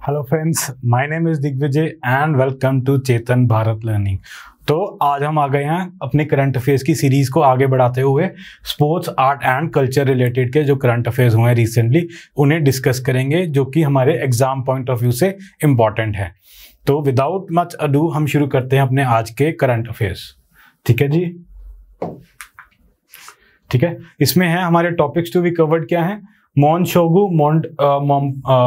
Hello friends, my name is Digvijay and welcome to Chetan Bharat learning. तो आज हम आ गए हैं अपने करंट अफेयर्स की सीरीज को आगे बढ़ाते हुए sports, art and culture related के जो करंट अफेयर्स हुए हैं रिसेंटली उन्हें डिस्कस करेंगे, जो कि हमारे एग्जाम पॉइंट ऑफ व्यू से इम्पॉर्टेंट है। तो विदाउट मच अडू हम शुरू करते हैं अपने आज के करंट अफेयर्स। ठीक है जी, ठीक है। इसमें है हमारे टॉपिक्स टू बी कवर्ड क्या है, मोनशोगु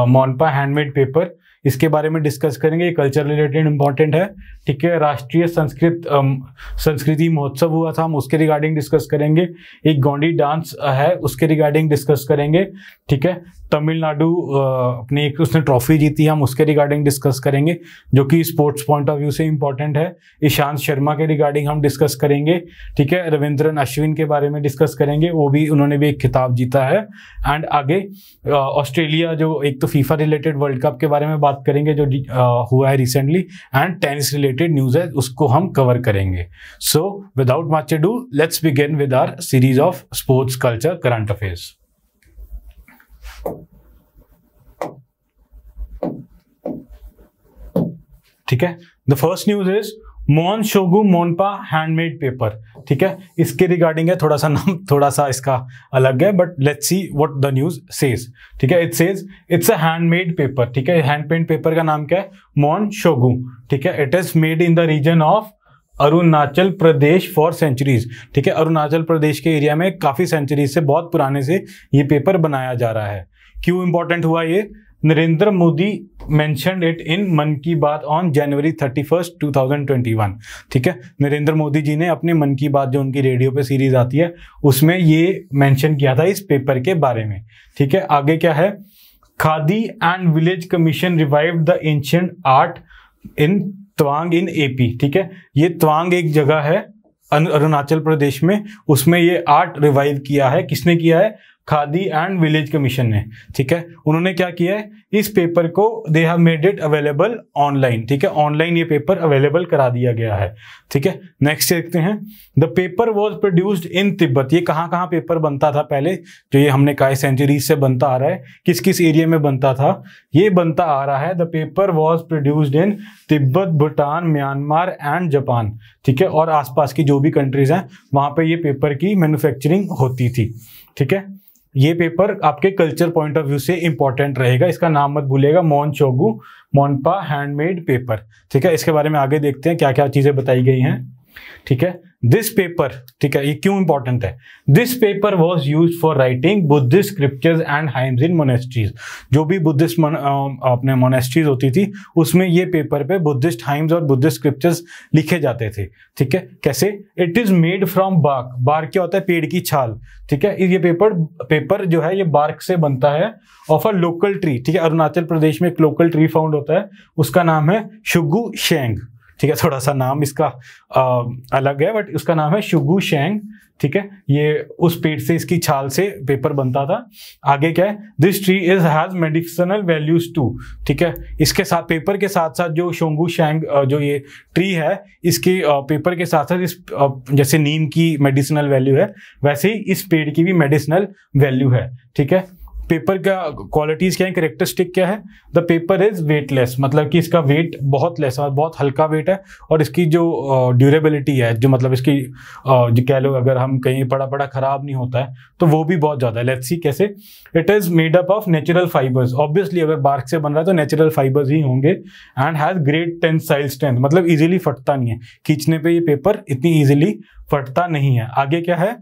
मोनपा हैंडमेड पेपर, इसके बारे में डिस्कस करेंगे। ये कल्चर रिलेटेड इंपॉर्टेंट है। ठीक है। राष्ट्रीय संस्कृति महोत्सव हुआ था, हम उसके रिगार्डिंग डिस्कस करेंगे। एक गोंडी डांस है, उसके रिगार्डिंग डिस्कस करेंगे। ठीक है। तमिलनाडु अपनी एक उसने ट्रॉफी जीती, हम उसके रिगार्डिंग डिस्कस करेंगे, जो कि स्पोर्ट्स पॉइंट ऑफ व्यू से इंपॉर्टेंट है। ईशांत शर्मा के रिगार्डिंग हम डिस्कस करेंगे। ठीक है। रविंद्रन अश्विन के बारे में डिस्कस करेंगे, उन्होंने भी एक खिताब जीता है। एंड आगे ऑस्ट्रेलिया जो एक तो फीफा रिलेटेड वर्ल्ड कप के बारे में बात करेंगे जो हुआ है recently, and tennis related news है, उसको हम कवर करेंगे। So without much ado let's begin with our series of sports culture current affairs. ठीक है। The first news is Mon Shugu Monpa handmade paper. ठीक है। इसके रिगार्डिंग है, थोड़ा सा नाम थोड़ा सा इसका अलग है, but let's see what the news says. ठीक है। It says it's a handmade paper. ठीक है। हैंड पेंट पेपर का नाम क्या है, मोनशोगु। ठीक है। It is made in the region of Arunachal Pradesh for centuries. ठीक है। अरुणाचल प्रदेश के एरिया में काफी सेंचुरीज से, बहुत पुराने से ये पेपर बनाया जा रहा है। क्यों इंपॉर्टेंट हुआ ये, Narendra Modi mentioned it in मन की बात ऑन जनवरी 31, 2021। ठीक है। नरेंद्र मोदी जी ने अपने मन की बात जो उनकी रेडियो पे सीरीज आती है उसमें ये मेंशन किया था इस पेपर के बारे में। ठीक है। आगे क्या है, khadi and village commission revived the ancient art in Tawang in AP. ठीक है। ये तवांग एक जगह है अरुणाचल प्रदेश में, उसमें ये आर्ट रिवाइव किया है। किसने किया है, खादी एंड विलेज कमीशन ने। ठीक है। उन्होंने क्या किया है, इस पेपर को they have made it available online. ठीक है। ऑनलाइन ये पेपर अवेलेबल करा दिया गया है। ठीक है। नेक्स्ट देखते हैं, the paper was produced in Tibet. ये कहाँ कहाँ पेपर बनता था पहले, जो ये हमने कहा सेंचुरीज से बनता आ रहा है, किस किस एरिया में बनता था, ये बनता आ रहा है। The paper was produced in Tibet, Bhutan, Myanmar and Japan. ठीक है। और आसपास की जो भी कंट्रीज हैं वहां पे ये पेपर की मैन्युफैक्चरिंग होती थी। ठीक है। ये पेपर आपके कल्चर पॉइंट ऑफ व्यू से इंपॉर्टेंट रहेगा, इसका नाम मत भूलिएगा, मोनशोगु मोनपा हैंडमेड पेपर। ठीक है। इसके बारे में आगे देखते हैं क्या क्या चीजें बताई गई हैं। ठीक है। दिस पेपर, ठीक है, ये क्यों इंपॉर्टेंट है, this paper was use for writing Buddhist scriptures and hymns in monasteries. जो भी बुद्धिस्ट अपने मोनेस्ट्रीज होती थी उसमें ये पेपर पे बुद्धिस्ट हाइम्स और बुद्धिस्ट स्क्रिप्चर्स लिखे जाते थे। ठीक है। कैसे, it is made from bark. Bark क्या होता है, पेड़ की छाल। ठीक है। ये पेपर जो है ये बार्क से बनता है, ऑफ अ लोकल ट्री। ठीक है। अरुणाचल प्रदेश में एक लोकल ट्री फाउंड होता है, उसका नाम है शुगु शेंग। ठीक है। थोड़ा सा नाम इसका अलग है, बट उसका नाम है शुगु शेंग। ठीक है। ये उस पेड़ से, इसकी छाल से पेपर बनता था। आगे क्या है, this tree is has medicinal values too. ठीक है। इसके साथ पेपर के साथ साथ जो शुगु शेंग जो ये ट्री है, इसके पेपर के साथ साथ इस जैसे नीम की मेडिसिनल वैल्यू है, वैसे ही इस पेड़ की भी मेडिसिनल वैल्यू है। ठीक है। पेपर का क्वालिटीज क्या है, कैरेक्टरिस्टिक क्या है, द पेपर इज वेटलेस, मतलब कि इसका वेट बहुत लेस है, बहुत हल्का वेट है। और इसकी जो ड्यूरेबिलिटी है, जो मतलब इसकी जो कह लो अगर हम कहीं पड़ा खराब नहीं होता है, तो वो भी बहुत ज्यादा है। लेट्स सी कैसे, it is made up of natural fibres. Obviously अगर बार्क से बन रहा है तो नेचुरल फाइबर्स ही होंगे। And has great tensile strength, मतलब इजीली फटता नहीं है, खींचने पे ये पेपर इतनी इजीली फटता नहीं है। आगे क्या है,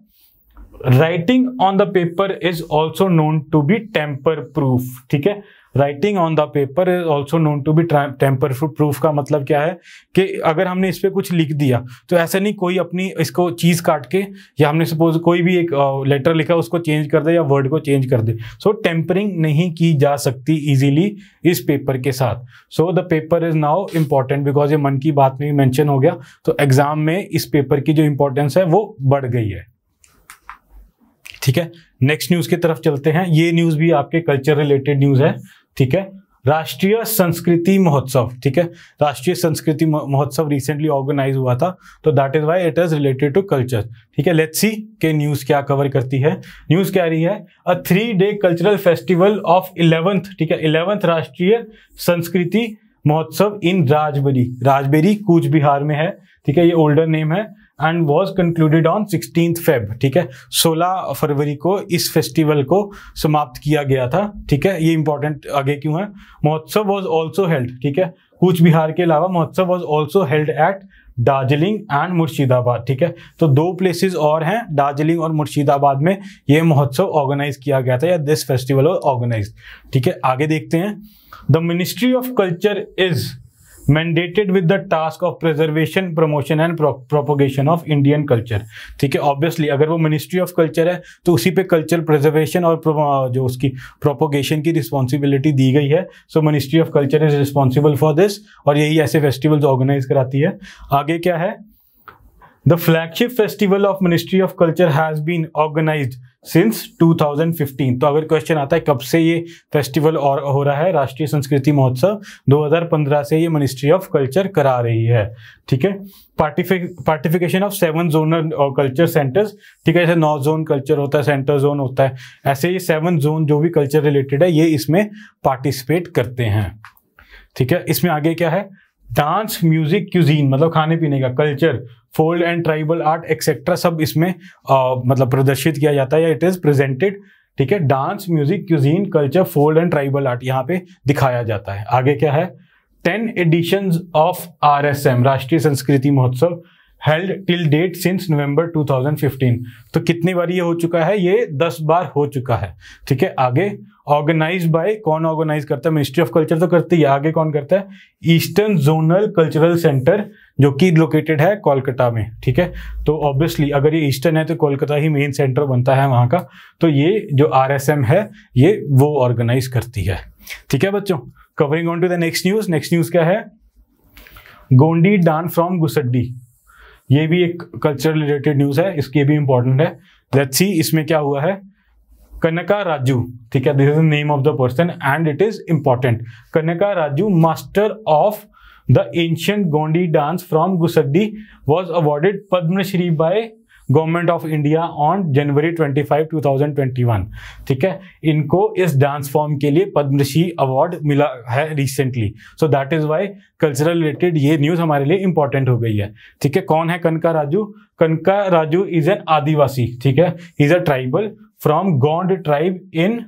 writing on the paper is also known to be tamper proof. ठीक है। Writing on the paper is also known to be tamper proof का मतलब क्या है कि अगर हमने इस पे कुछ लिख दिया तो ऐसा नहीं कोई अपनी इसको चीज काट के, या हमने सपोज कोई भी एक लेटर लिखा उसको चेंज कर दे या वर्ड को चेंज कर दे, सो टेम्परिंग नहीं की जा सकती इजीली इस पेपर के साथ। So the paper is now important because ये मन की बात में भी मेंशन हो गया, तो एग्जाम में इस पेपर की जो इंपॉर्टेंस है वो बढ़ गई है। ठीक है। नेक्स्ट न्यूज की तरफ चलते हैं। ये न्यूज भी आपके कल्चर रिलेटेड न्यूज है। ठीक है। राष्ट्रीय संस्कृति महोत्सव, ठीक है, राष्ट्रीय संस्कृति महोत्सव रिसेंटली ऑर्गेनाइज हुआ था, तो that is why it is related to culture, ठीक है। लेट्स सी के न्यूज क्या कवर करती है। न्यूज क्या रही है, अ 3-day cultural festival of 11th, ठीक है, 11th राष्ट्रीय संस्कृति महोत्सव इन राजबेरी, राजबेरी कूच बिहार में है, ठीक है, ये ओल्डर नेम है, and was concluded on 16th Feb, ठीक है, 16 फरवरी को इस फेस्टिवल को समाप्त किया गया था, ठीक है। ये इंपॉर्टेंट आगे क्यों है, महोत्सव वॉज ऑल्सो हेल्ड, ठीक है, कूच बिहार के अलावा महोत्सव was also held at Darjeeling and Murshidabad, ठीक है, तो 2 प्लेसेस और हैं, दार्जिलिंग और मुर्शिदाबाद में ये महोत्सव ऑर्गेनाइज किया गया था, या दिस फेस्टिवल ऑर्गेनाइज, ठीक है। आगे देखते हैं, the ministry of culture is mandated with the task of preservation, promotion and propagation of Indian culture, ठीक है। ऑब्वियसली अगर वो मिनिस्ट्री ऑफ कल्चर है तो उसी पे कल्चर प्रिजर्वेशन और जो उसकी प्रोपोगेशन की रिस्पॉन्सिबिलिटी दी गई है, सो ministry of culture is responsible for this, और यही ऐसे फेस्टिवल्स ऑर्गेनाइज कराती है। आगे क्या है, the flagship festival of ministry of culture has been organised since 2015, तो अगर क्वेश्चन आता है कब से ये फेस्टिवल और हो रहा है, राष्ट्रीय संस्कृति महोत्सव 2015 से ये मिनिस्ट्री ऑफ कल्चर करा रही है, ठीक है। पार्टिफिकेशन ऑफ 7 जोनल कल्चर सेंटर्स, ठीक है, जैसे 9 जोन कल्चर होता है, सेंटर जोन होता है, ऐसे ये 7 जोन जो भी कल्चर रिलेटेड है ये इसमें पार्टिसिपेट करते हैं, ठीक है। इसमें आगे क्या है, डांस, म्यूजिक, क्यूजीन मतलब खाने पीने का, culture, fold and tribal art etcetera सब इसमें मतलब प्रदर्शित किया जाता है, या इट इज प्रेजेंटेड, ठीक है। Dance, music, cuisine, culture, fold and tribal art यहाँ पे दिखाया जाता है। आगे क्या है, 10 एडिशंस ऑफ RSM राष्ट्रीय संस्कृति महोत्सव हेल्ड टिल डेट सिंस नवंबर 2015, तो कितनी बार ये हो चुका है, ये 10 बार हो चुका है, ठीक है। आगे ऑर्गेनाइज बाय, कौन ऑर्गेनाइज करता है, मिनिस्ट्री ऑफ कल्चर तो करती है, आगे कौन करता है, ईस्टर्न जोनल कल्चरल सेंटर जो कि लोकेटेड है कोलकाता में, ठीक है। तो ऑब्वियसली अगर ये ईस्टर्न है तो कोलकाता ही मेन सेंटर बनता है वहां का, तो ये जो RSM है ये वो ऑर्गेनाइज करती है, ठीक है बच्चों। Covering on to the next news. Next news क्या है, गोंडी डांस फ्रॉम गुसड्डी, ये भी एक कल्चर रिलेटेड न्यूज है, इसकी भी इंपॉर्टेंट है। लेट्स सी इसमें क्या हुआ है, कनका राजू, ठीक है, this is the name of the person and it is important. Kanaka Raju, master of the ancient Gondi dance from Gusadi, was awarded Padma Shri by government of India on January 25, 2021, ठीक है। इनको इस डांस फॉर्म के लिए पद्मश्री अवार्ड मिला है recently, so that is why cultural related ये news हमारे लिए इंपॉर्टेंट हो गई है, ठीक है। कौन है कनका राजू, कनका राजू इज एन आदिवासी, ठीक है, is a tribal from Gond tribe in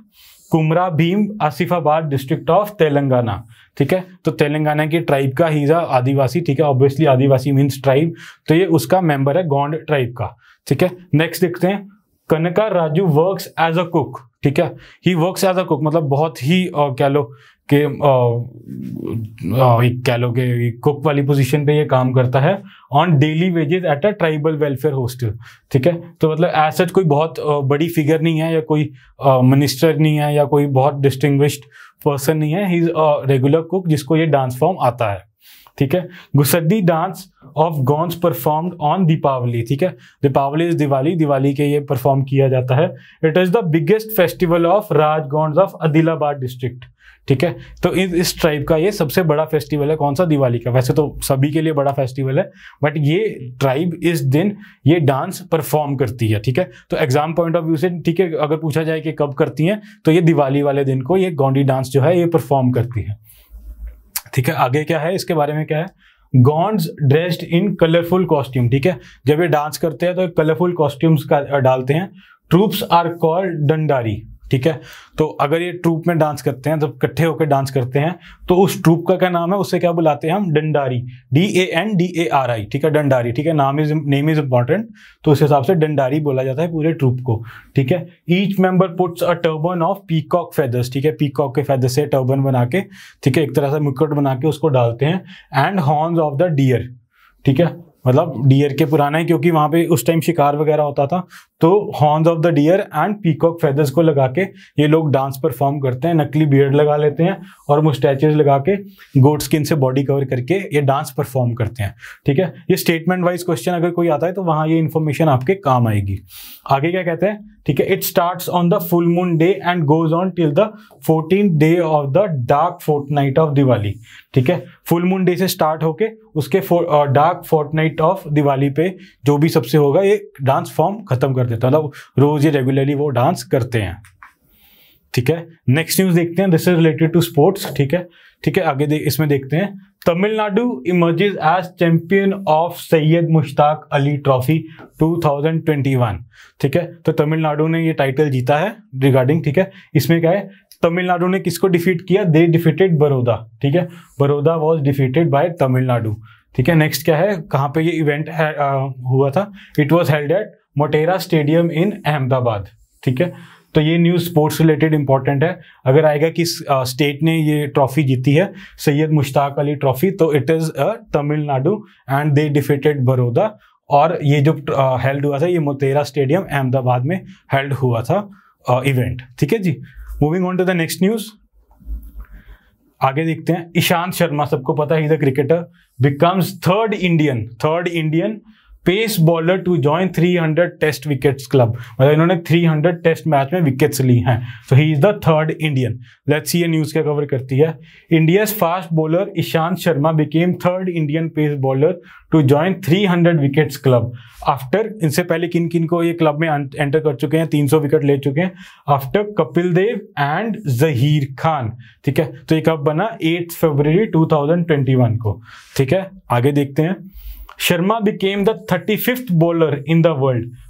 Kumar Bhim Asifabad district of Telangana, ठीक है। तो तेलंगाना की ट्राइब का ही आदिवासी, ठीक है, ऑब्वियसली आदिवासी मीन्स ट्राइब, तो ये उसका मेंबर है गोंड ट्राइब का, ठीक है। नेक्स्ट देखते हैं, Kanaka Raju works as a cook, ठीक है, he works as a cook मतलब बहुत ही कह लो कि कुक वाली पोजीशन पे ये काम करता है, on daily wages at a tribal welfare hostel, ठीक है। तो मतलब एज सच कोई बहुत बड़ी फिगर नहीं है, या कोई मिनिस्टर नहीं है, या कोई बहुत डिस्टिंग्विश्ड पर्सन नहीं है, he is a regular cook जिसको ये डांस फॉर्म आता है, ठीक है। Gusadi dance of Gonds performed on Deepavali, ठीक है, दीपावली इज दिवाली, दिवाली के ये परफॉर्म किया जाता है। It is the biggest festival of Raj Gonds of Adilabad district, ठीक है। तो इस ट्राइब का ये सबसे बड़ा फेस्टिवल है, कौन सा, दिवाली का। वैसे तो सभी के लिए बड़ा फेस्टिवल है, बट ये ट्राइब इस दिन ये डांस परफॉर्म करती है, ठीक है। तो एग्जाम पॉइंट ऑफ व्यू से, ठीक है, अगर पूछा जाए कि कब करती हैं, तो ये दिवाली वाले दिन को ये गोंडी डांस जो है ये परफॉर्म करती है, ठीक है। आगे क्या है, इसके बारे में क्या है, Gonds dressed in colourful costume, ठीक है, जब ये डांस करते हैं तो कलरफुल कॉस्ट्यूम्स का डालते हैं। ट्रूप्स आर कॉल्ड डंडारी, ठीक है। तो अगर ये ट्रूप में डांस करते हैं, जब इकट्ठे होकर डांस करते हैं, तो उस ट्रूप का क्या नाम है, उससे क्या बुलाते हैं हम, डंडारी, DANDARI, ठीक है, डंडारी, ठीक है, नेम इज इंपॉर्टेंट, तो उस हिसाब से डंडारी बोला जाता है पूरे ट्रूप को, ठीक है। Each member puts a turban of peacock feathers, ठीक है, पीकॉक के फेदर से टर्बन बना के, ठीक है, एक तरह से मुकुट बना के उसको डालते हैं, and horns of the deer, ठीक है, मतलब डियर के पुराना है, क्योंकि वहां पे उस टाइम शिकार वगैरह होता था, तो horns of the deer and peacock feathers को लगा के ये लोग डांस परफॉर्म करते हैं, नकली बियर्ड लगा लेते हैं और मुस्टैचेस लगा के गोट स्किन से बॉडी कवर करके ये डांस परफॉर्म करते हैं। ठीक है, ये स्टेटमेंट वाइज क्वेश्चन अगर कोई आता है तो वहां ये इन्फॉर्मेशन आपके काम आएगी। आगे क्या कहते हैं, ठीक है, it starts on the full moon day and goes on till the 14th day of the dark fortnight of Diwali. ठीक है, फुल मून डे से स्टार्ट होके उसके डार्क फोर्टनाइट ऑफ दिवाली पे जो भी सबसे होगा ये डांस फॉर्म खत्म कर देता है, मतलब रोज ये रेगुलरली वो डांस करते हैं। ठीक है, नेक्स्ट न्यूज देखते हैं, this is related to sports. ठीक है, ठीक है, आगे इसमें देखते हैं, Tamil Nadu emerges as champion of Syed Mushtaq Ali trophy 2021। ठीक है, तो तमिलनाडु ने ये टाइटल जीता है रिगार्डिंग। ठीक है, इसमें क्या है, तमिलनाडु ने किसको डिफीट किया, दे डिफीटेड बड़ौदा। ठीक है, Baroda was defeated by Tamil Nadu. ठीक है, नेक्स्ट क्या है, कहाँ पे ये इवेंट हुआ था, it was held at Motera stadium इन अहमदाबाद। ठीक है, तो ये न्यूज़ स्पोर्ट्स रिलेटेड इंपॉर्टेंट है। अगर आएगा कि स्टेट ने ये ट्रॉफी जीती है सैयद मुश्ताक अली ट्रॉफी, तो it is Tamil Nadu and they defeated Baroda. और ये जो हेल्ड हुआ था ये मोटेरा स्टेडियम अहमदाबाद में हेल्ड हुआ था इवेंट। ठीक है जी, moving on to the next news, आगे देखते हैं, ईशांत शर्मा सबको पता है, he the cricketer becomes third Indian pace bowler to join 300 test wickets club. मतलब इन्होंने 300 टेस्ट मैच में विकेट्स ली हैं, तो he is the third Indian. Let's see ये न्यूज क्या कवर करती है, India's fast bowler Ishant Sharma became third Indian pace bowler to join 300 wickets club after, इनसे पहले किन किन को ये क्लब में एंटर कर चुके हैं, 300 विकेट ले चुके हैं, आफ्टर कपिल देव एंड जहीर खान। ठीक है, तो ये कब बना, 8 फरवरी 2021 को। ठीक है, आगे देखते हैं, Sharma became the 35th bowler in the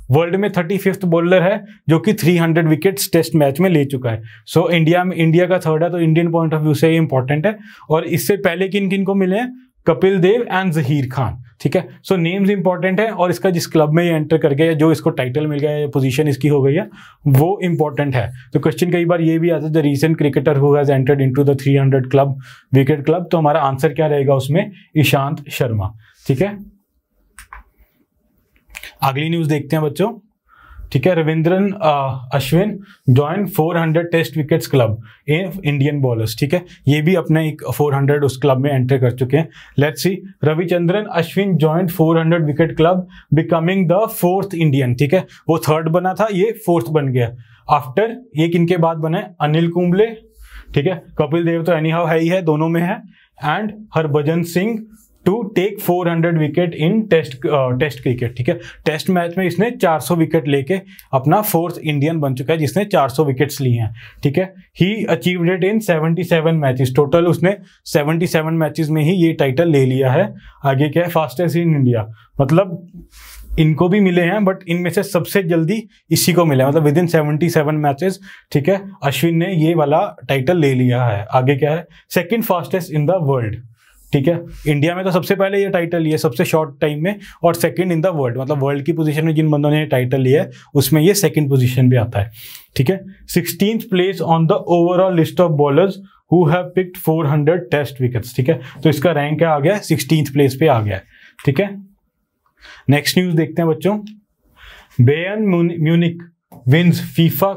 world में 35th बॉलर है जो कि 300 विकेट्स टेस्ट मैच में ले चुका है। सो इंडिया का थर्ड है, तो इंडियन पॉइंट ऑफ व्यू से ये इंपॉर्टेंट है। और इससे पहले किन किन को मिले हैं, कपिल देव एंड जहीर खान। ठीक है, सो नेम्स इंपॉर्टेंट है, और इसका जिस क्लब में ये एंटर कर गया, जो इसको टाइटल मिल गया या पोजीशन इसकी हो गई है, वो इंपॉर्टेंट है। तो क्वेश्चन कई बार ये भी आता है, the recent cricketer who has entered into the 300 club wicket club, तो हमारा आंसर क्या रहेगा उसमें, ईशांत शर्मा। ठीक है, अगली न्यूज देखते हैं बच्चों। ठीक है, Ravindran Ashwin join 400 test wickets club in Indian bowlers. ठीक है, ये भी अपने एक 400 उस क्लब में एंटर कर चुके हैं। Let's see, Ravichandran Ashwin join 400 wicket club becoming the 4th Indian. ठीक है, वो थर्ड बना था, ये 4th बन गया। आफ्टर ये किनके बाद बने, अनिल कुंबले। ठीक है, कपिल देव तो एनी हाउ है ही है, दोनों में है, and Harbhajan Singh to take 400 wicket in test cricket. ठीक है, टेस्ट मैच में इसने 400 विकेट लेके अपना 4th इंडियन बन चुका है जिसने 400 विकेट्स ली हैं। ठीक है, he achieved it in 77 matches, total उसने 77 मैचेस में ही ये टाइटल ले लिया है। आगे क्या है, फास्टेस्ट इन इंडिया, मतलब इनको भी मिले हैं बट इनमें से सबसे जल्दी इसी को मिला, मतलब विद इन 77 मैचेस। ठीक है, अश्विन ने ये वाला टाइटल ले लिया है। आगे क्या है, second fastest in the world. ठीक है, इंडिया में तो सबसे पहले ये टाइटल लिया सबसे शॉर्ट टाइम में, और सेकंड इन द वर्ल्ड, मतलब वर्ल्ड की पोजीशन में जिन बंदों ने टाइटल लिया है उसमें ये सेकंड पोजीशन पे आता है। ठीक है, 16th place on the overall list of bowlers who have picked 400 test wickets. ठीक है, तो इसका रैंक क्या आ गया, 16th प्लेस पे आ गया है। ठीक है, नेक्स्ट न्यूज देखते हैं बच्चों, Bayern Munich wins FIFA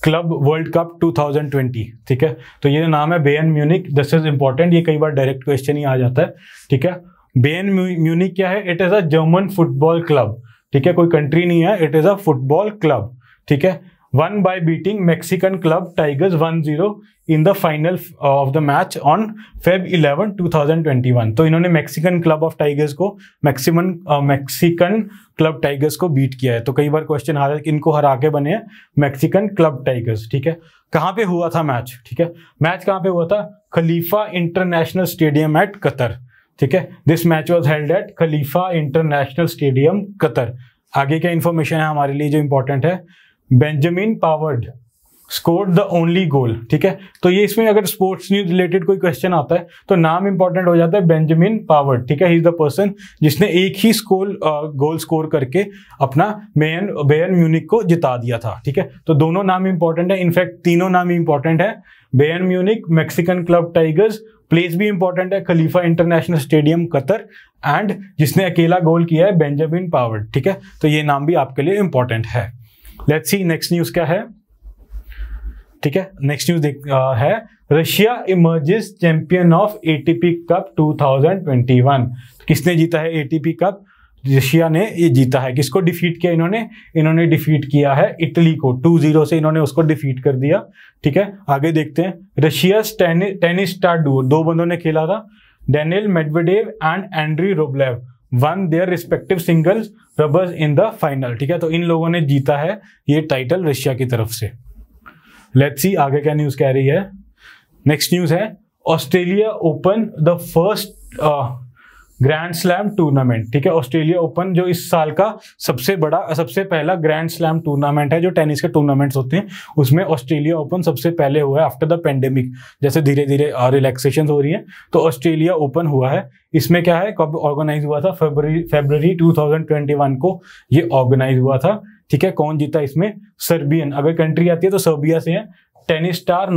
club world cup 2020। ठीक है, तो ये नाम है Bayern Munich, this is important, ये कई बार डायरेक्ट क्वेश्चन ही आ जाता है। ठीक है, बायर्न म्यूनिख क्या है, it is a German football club. ठीक है, कोई कंट्री नहीं है, it is a football club. ठीक है, one by beating Mexican club tigers 1-0 in the final of the match on Feb 11, 2021। तो इन्होंने मैक्सिकन क्लब ऑफ टाइगर्स को मैक्सिकन क्लब टाइगर्स को बीट किया है। तो कई बार क्वेश्चन आ रहा है कि इनको हरा के बने हैं मैक्सिकन क्लब टाइगर्स। ठीक है, कहाँ पे हुआ था मैच, ठीक है, मैच कहाँ पे हुआ था, खलीफा इंटरनेशनल स्टेडियम एट कतर। ठीक है, this match was held at Khalifa international stadium Qatar. आगे क्या इंफॉर्मेशन है हमारे लिए जो इंपॉर्टेंट है, Benjamin powered scored the only goal. ठीक है, तो ये इसमें अगर स्पोर्ट्स न्यूज रिलेटेड कोई क्वेश्चन आता है तो नाम इंपॉर्टेंट हो जाता है, बेंजामिन पावर्ड। ठीक है, ही इज द पर्सन जिसने एक ही गोल स्कोर करके अपना बायर्न म्यूनिख को जिता दिया था। ठीक है, तो दोनों नाम इंपॉर्टेंट है, इनफैक्ट तीनों नाम इंपॉर्टेंट है, Bayern Munich, Mexican club tigers, place भी इंपॉर्टेंट है, खलीफा इंटरनेशनल स्टेडियम कतर, एंड जिसने अकेला गोल किया है बेंजामिन पावर्ड, ठीक है, तो ये नाम भी आपके लिए इंपॉर्टेंट है। लेट्स सी नेक्स्ट न्यूज क्या है, ठीक है। नेक्स्ट न्यूज है Russia emerges champion of ATP cup 2021। किसने जीता है एटीपी कप? रशिया ने ये जीता है। किसको डिफीट किया इन्होंने डिफीट किया है इटली को, 2-0 से इन्होंने उसको डिफीट कर दिया, ठीक है। आगे देखते हैं, रशिया टेनिस स्टार डुओ, दो बंदों ने खेला था, Daniil Medvedev and Andrey Rublev won their respective singles rubbers in the final, ठीक है। तो इन लोगों ने जीता है ये टाइटल रशिया की तरफ से। लेट्स सी आगे क्या न्यूज कह रही है। नेक्स्ट न्यूज है Australia open the first grand slam tournament, ठीक है। ऑस्ट्रेलिया ओपन जो इस साल का सबसे पहला ग्रैंड स्लैम टूर्नामेंट है, जो टेनिस के टूर्नामेंट्स होते हैं उसमें ऑस्ट्रेलिया ओपन सबसे पहले हुआ है आफ्टर द पेंडेमिक। जैसे धीरे धीरे रिलैक्सेशन हो रही है तो ऑस्ट्रेलिया ओपन हुआ है। इसमें क्या है, कब ऑर्गेनाइज हुआ था? फरवरी 2021 को ये ऑर्गेनाइज हुआ था, ठीक है। कौन जीता इसमें? सर्बियन, अगर कंट्री आती है तो सर्बिया से है, टेनिस स्टार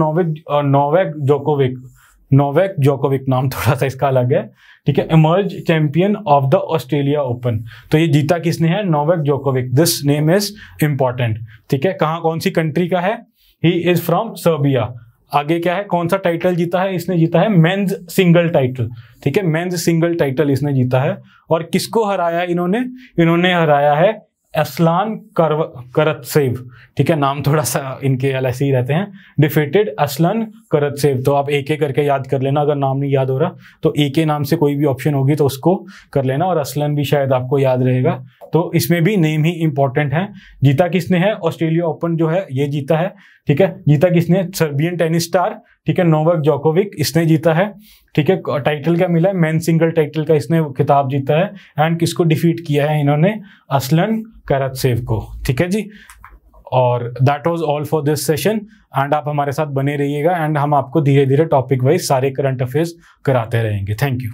नोवाक जोकोविक नाम थोड़ा सा इसका अलग है, ठीक है। Emerge champion of the Australia open, तो ये जीता किसने है? Novak Djokovic. This name is important, ठीक है। कौन सी कंट्री का है? He is from Serbia. आगे क्या है, कौन सा टाइटल जीता है? इसने जीता है मेंस सिंगल टाइटल, ठीक है। मेंस सिंगल टाइटल इसने जीता है। और किसको हराया इन्होंने हराया है असलान करतसेव, ठीक है। नाम थोड़ा सा इनके ऐसे ही रहते हैं, डिफीटेड असलान करतसेव। तो आप एक करके याद कर लेना, अगर नाम नहीं याद हो रहा तो एक नाम से कोई भी ऑप्शन होगी तो उसको कर लेना, और असलन भी शायद आपको याद रहेगा। तो इसमें भी नेम ही इंपॉर्टेंट है। जीता किसने है? ऑस्ट्रेलिया ओपन जो है ये जीता है, ठीक है। जीता किसने? सर्बियन टेनिस स्टार, ठीक है, नोवाक जोकोविक, इसने जीता है, ठीक है। टाइटल क्या मिला है? मेन सिंगल टाइटल का इसने खिताब जीता है। एंड किसको डिफीट किया है इन्होंने? असलन करतसेव को, ठीक है जी। और that was all for this session. And आप हमारे साथ बने रहिएगा एंड हम आपको धीरे धीरे टॉपिक वाइज सारे करंट अफेयर्स कराते रहेंगे। Thank you.